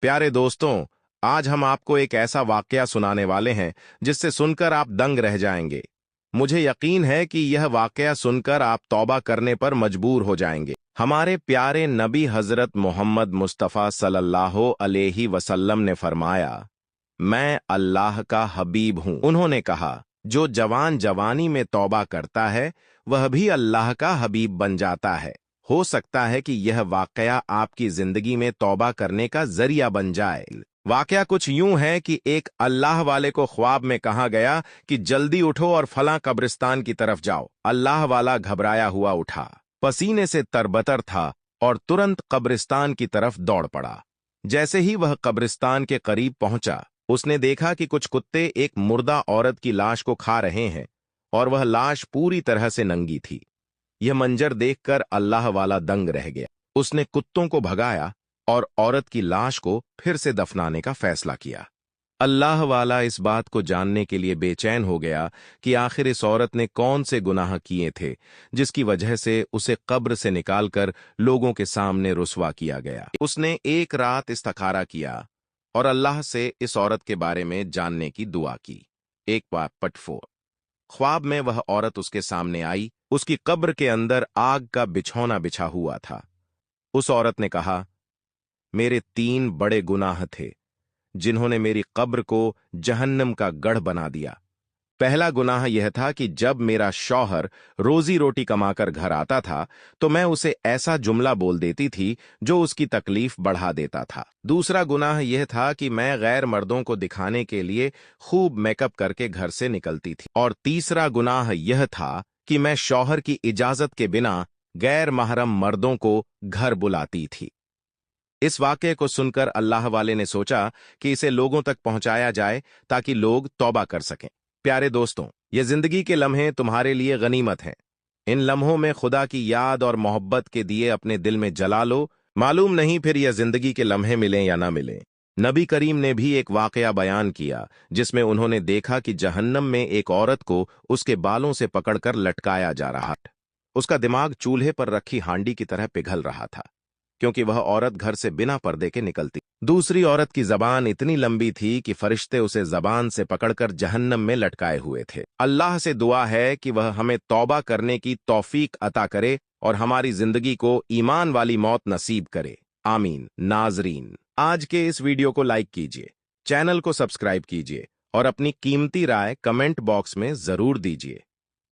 प्यारे दोस्तों, आज हम आपको एक ऐसा वाकया सुनाने वाले हैं जिससे सुनकर आप दंग रह जाएंगे। मुझे यकीन है कि यह वाकया सुनकर आप तौबा करने पर मजबूर हो जाएंगे। हमारे प्यारे नबी हजरत मोहम्मद मुस्तफ़ा सल्लल्लाहु अलैहि वसल्लम ने फरमाया, मैं अल्लाह का हबीब हूं। उन्होंने कहा, जो जवान जवानी में तौबा करता है वह भी अल्लाह का हबीब बन जाता है। हो सकता है कि यह वाकया आपकी जिंदगी में तौबा करने का जरिया बन जाए। वाकया कुछ यूं है कि एक अल्लाह वाले को ख्वाब में कहा गया कि जल्दी उठो और फलां कब्रिस्तान की तरफ जाओ। अल्लाह वाला घबराया हुआ उठा, पसीने से तरबतर था और तुरंत कब्रिस्तान की तरफ दौड़ पड़ा। जैसे ही वह कब्रिस्तान के करीब पहुंचा, उसने देखा कि कुछ कुत्ते एक मुर्दा औरत की लाश को खा रहे हैं और वह लाश पूरी तरह से नंगी थी। यह मंजर देखकर अल्लाह वाला दंग रह गया। उसने कुत्तों को भगाया और औरत की लाश को फिर से दफनाने का फैसला किया। अल्लाह वाला इस बात को जानने के लिए बेचैन हो गया कि आखिर इस औरत ने कौन से गुनाह किए थे जिसकी वजह से उसे कब्र से निकालकर लोगों के सामने रुस्वा किया गया। उसने एक रात इस्तिखारा किया और अल्लाह से इस औरत के बारे में जानने की दुआ की। एक बार पटफोर ख्वाब में वह औरत उसके सामने आई। उसकी कब्र के अंदर आग का बिछौना बिछा हुआ था। उस औरत ने कहा, मेरे 3 बड़े गुनाह थे जिन्होंने मेरी कब्र को जहन्नम का गढ़ बना दिया। पहला गुनाह यह था कि जब मेरा शौहर रोजी रोटी कमाकर घर आता था तो मैं उसे ऐसा जुमला बोल देती थी जो उसकी तकलीफ बढ़ा देता था। दूसरा गुनाह यह था कि मैं गैर मर्दों को दिखाने के लिए खूब मेकअप करके घर से निकलती थी। और तीसरा गुनाह यह था कि मैं शौहर की इजाजत के बिना गैर महरम मर्दों को घर बुलाती थी। इस वाक़े को सुनकर अल्लाह वाले ने सोचा कि इसे लोगों तक पहुंचाया जाए ताकि लोग तौबा कर सकें। प्यारे दोस्तों, ये जिंदगी के लम्हे तुम्हारे लिए गनीमत हैं। इन लम्हों में खुदा की याद और मोहब्बत के दिए अपने दिल में जला लो। मालूम नहीं फिर यह जिंदगी के लम्हे मिलें या ना मिलें। नबी करीम ने भी एक वाकया बयान किया जिसमें उन्होंने देखा कि जहन्नम में एक औरत को उसके बालों से पकड़कर लटकाया जा रहा था। उसका दिमाग चूल्हे पर रखी हांडी की तरह पिघल रहा था क्योंकि वह औरत घर से बिना पर्दे के निकलती। दूसरी औरत की जबान इतनी लंबी थी कि फरिश्ते उसे जबान से पकड़कर जहन्नम में लटकाए हुए थे। अल्लाह से दुआ है कि वह हमें तौबा करने की तौफीक अता करे और हमारी जिंदगी को ईमान वाली मौत नसीब करे। आमीन। नाजरीन, आज के इस वीडियो को लाइक कीजिए, चैनल को सब्सक्राइब कीजिए और अपनी कीमती राय कमेंट बॉक्स में जरूर दीजिए।